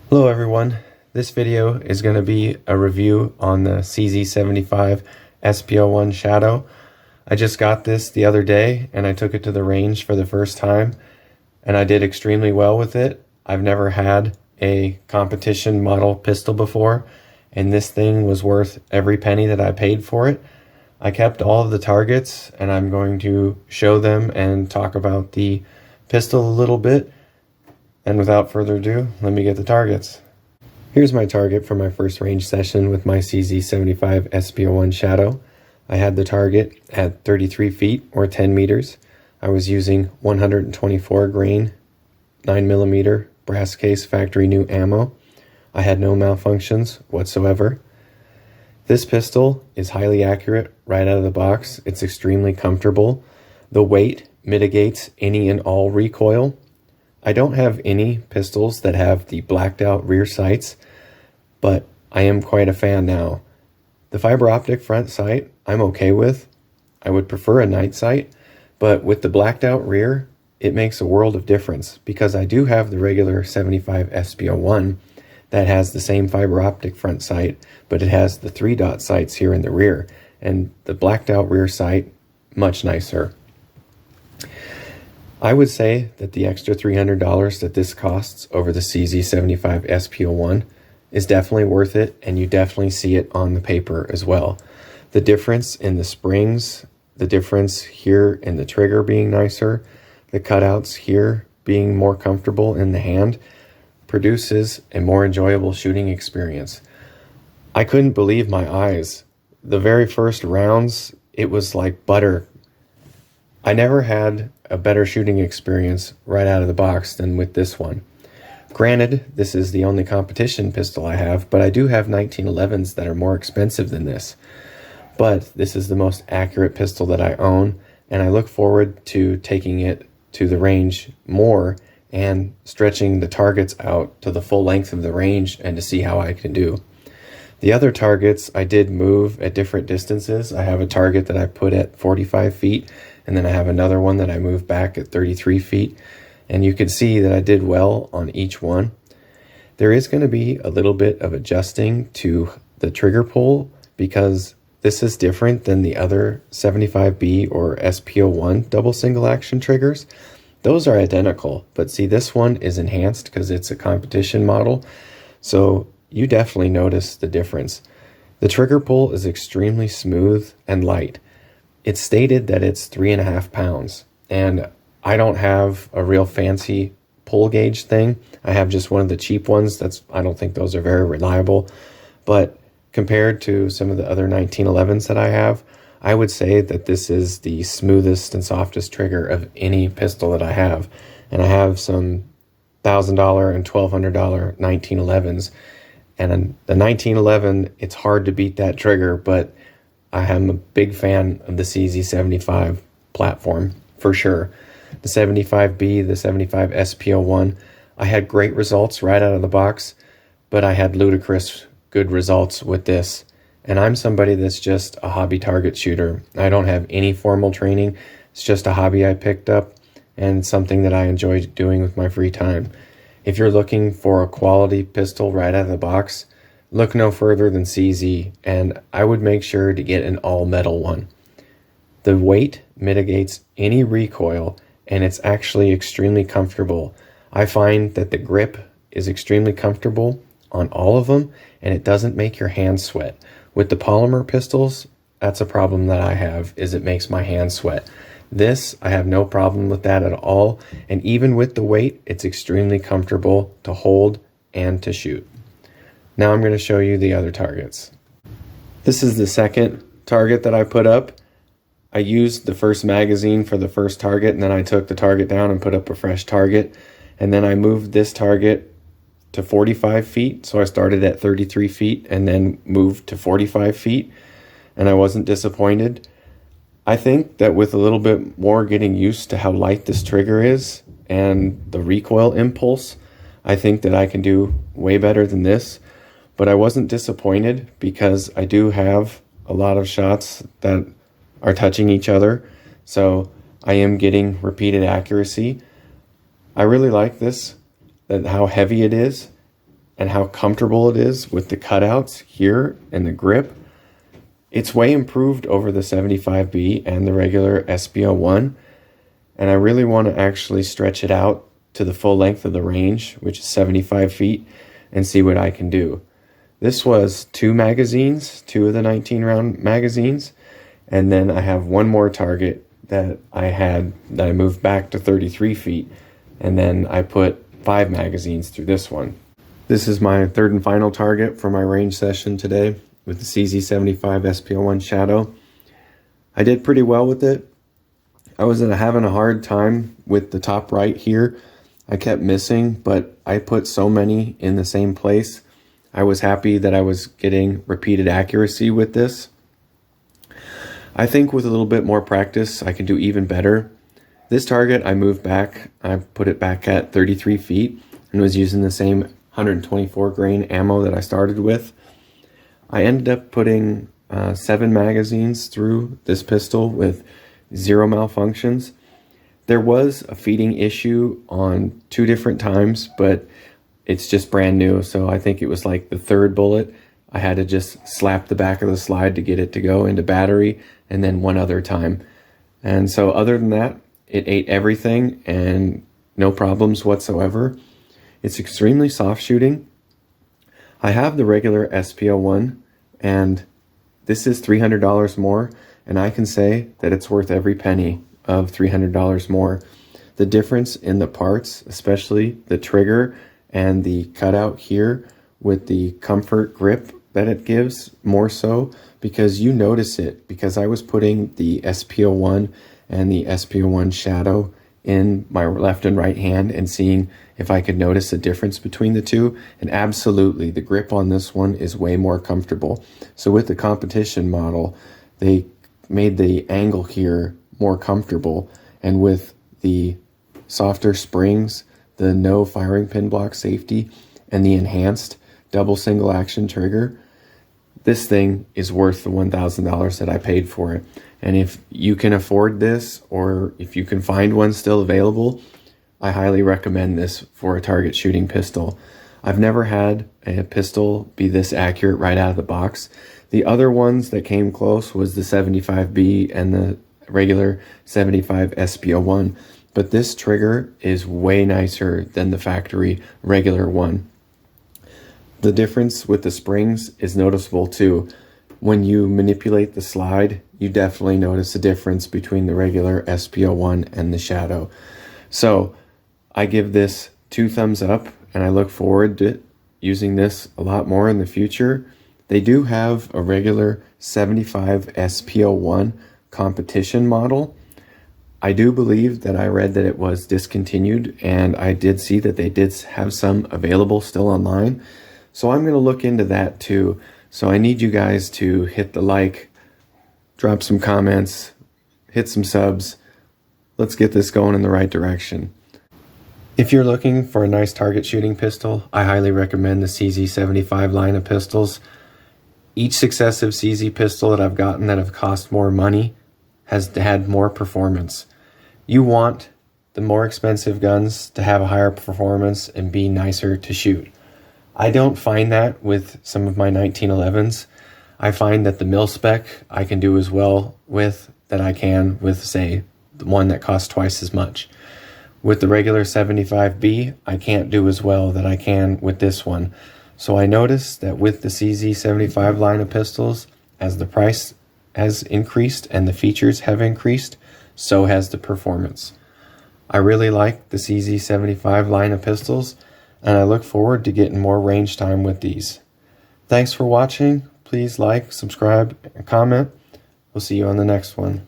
Hello everyone, this video is going to be a review on the CZ75 SP-01 Shadow. I just got this the other day and I took it to the range for the first time and I did extremely well with it. I've never had a competition model pistol before and this thing was worth every penny that I paid for it. I kept all of the targets and I'm going to show them and talk about the pistol a little bit. And without further ado, let me get the targets. Here's my target for my first range session with my CZ75 SP-01 Shadow. I had the target at 33 feet or 10 meters. I was using 124 grain 9mm brass case factory new ammo. I had no malfunctions whatsoever. This pistol is highly accurate right out of the box. It's extremely comfortable. The weight mitigates any and all recoil. I don't have any pistols that have the blacked out rear sights, but I am quite a fan now. The fiber optic front sight I'm okay with. I would prefer a night sight, but with the blacked out rear, it makes a world of difference because I do have the regular 75 SP-01 that has the same fiber optic front sight, but it has the 3-dot sights here in the rear, and the blacked out rear sight, much nicer. I would say that the extra $300 that this costs over the CZ75 SP-01 is definitely worth it, and you definitely see it on the paper as well. The difference in the springs, the difference here in the trigger being nicer, the cutouts here being more comfortable in the hand, produces a more enjoyable shooting experience. I couldn't believe my eyes. The very first rounds, it was like butter. I never had a better shooting experience right out of the box than with this one. Granted, this is the only competition pistol I have, but I do have 1911s that are more expensive than this. But this is the most accurate pistol that I own, and I look forward to taking it to the range more and stretching the targets out to the full length of the range and to see how I can do. The other targets I did move at different distances. I have a target that I put at 45 feet, and then I have another one that I moved back at 33 feet. And you can see that I did well on each one. There is going to be a little bit of adjusting to the trigger pull because this is different than the other 75B or SP-01 double single action triggers. Those are identical, but see, this one is enhanced because it's a competition model. So you definitely notice the difference. The trigger pull is extremely smooth and light. It's stated that it's 3.5 pounds, and I don't have a real fancy pull gauge thing. I have just one of the cheap ones. I don't think those are very reliable, but compared to some of the other 1911s that I have, I would say that this is the smoothest and softest trigger of any pistol that I have. And I have some $1,000 and $1,200 1911s. And the 1911, it's hard to beat that trigger, but I am a big fan of the CZ75 platform for sure. The 75B, the 75 SP-01, I had great results right out of the box, but I had ludicrous good results with this. And I'm somebody that's just a hobby target shooter. I don't have any formal training. It's just a hobby I picked up and something that I enjoy doing with my free time. If you're looking for a quality pistol right out of the box, look no further than CZ, and I would make sure to get an all-metal one. The weight mitigates any recoil, and it's actually extremely comfortable. I find that the grip is extremely comfortable on all of them, and it doesn't make your hands sweat. With the polymer pistols, that's a problem that I have, is it makes my hands sweat. This, I have no problem with that at all, and even with the weight, it's extremely comfortable to hold and to shoot. Now I'm going to show you the other targets. This is the second target that I put up. I used the first magazine for the first target, and then I took the target down and put up a fresh target, and then I moved this target to 45 feet, so I started at 33 feet and then moved to 45 feet, and I wasn't disappointed. I think that with a little bit more getting used to how light this trigger is and the recoil impulse, I think that I can do way better than this. But I wasn't disappointed because I do have a lot of shots that are touching each other, so I am getting repeated accuracy. I really like this, that how heavy it is. and how comfortable it is with the cutouts here and the grip, it's way improved over the 75B and the regular SP-01. And I really want to actually stretch it out to the full length of the range, which is 75 feet, and see what I can do. This was 2 magazines, 2 of the 19 round magazines, and then I have one more target that I moved back to 33 feet, and then I put 5 magazines through this one. This is my third and final target for my range session today with the CZ75 SP-01 Shadow. I did pretty well with it. I was having a hard time with the top right here. I kept missing, but I put so many in the same place. I was happy that I was getting repeated accuracy with this. I think with a little bit more practice, I can do even better. This target I moved back. I put it back at 33 feet and was using the same 124 grain ammo that I started with. I ended up putting 7 magazines through this pistol with 0 malfunctions. There was a feeding issue on 2 different times, but it's just brand new. So I think it was like the 3rd bullet. I had to just slap the back of the slide to get it to go into battery, and then one other time. And so other than that, it ate everything and no problems whatsoever. It's extremely soft shooting. I have the regular SP-01, and this is $300 more, and I can say that it's worth every penny of $300 more. The difference in the parts, especially the trigger and the cutout here with the comfort grip that it gives, more so because you notice it, because I was putting the SP-01 and the SP-01 Shadow in my left and right hand and seeing if I could notice a difference between the two. And absolutely, the grip on this one is way more comfortable. So with the competition model, they made the angle here more comfortable, and with the softer springs, the no firing pin block safety, and the enhanced double single action trigger, this thing is worth the $1,000 that I paid for it. And if you can afford this, or if you can find one still available, I highly recommend this for a target shooting pistol. I've never had a pistol be this accurate right out of the box. The other ones that came close was the 75B and the regular 75 SP-01, but this trigger is way nicer than the factory regular one. The difference with the springs is noticeable too. When you manipulate the slide, you definitely notice a difference between the regular SP-01 and the Shadow. So I give this 2 thumbs up, and I look forward to using this a lot more in the future. They do have a regular 75 SP-01 competition model. I do believe that I read that it was discontinued, and I did see that they did have some available still online. So I'm going to look into that too. So I need you guys to hit the like, drop some comments, hit some subs. Let's get this going in the right direction. If you're looking for a nice target shooting pistol, I highly recommend the CZ75 line of pistols. Each successive CZ pistol that I've gotten that have cost more money has had more performance. You want the more expensive guns to have a higher performance and be nicer to shoot. I don't find that with some of my 1911s. I find that the mil-spec I can do as well with that I can with, say, the one that costs twice as much. With the regular 75B, I can't do as well that I can with this one. So I noticed that with the CZ75 line of pistols, as the price has increased and the features have increased, so has the performance. I really like the CZ75 line of pistols, and I look forward to getting more range time with these. Thanks for watching. Please like, subscribe, and comment. We'll see you on the next one.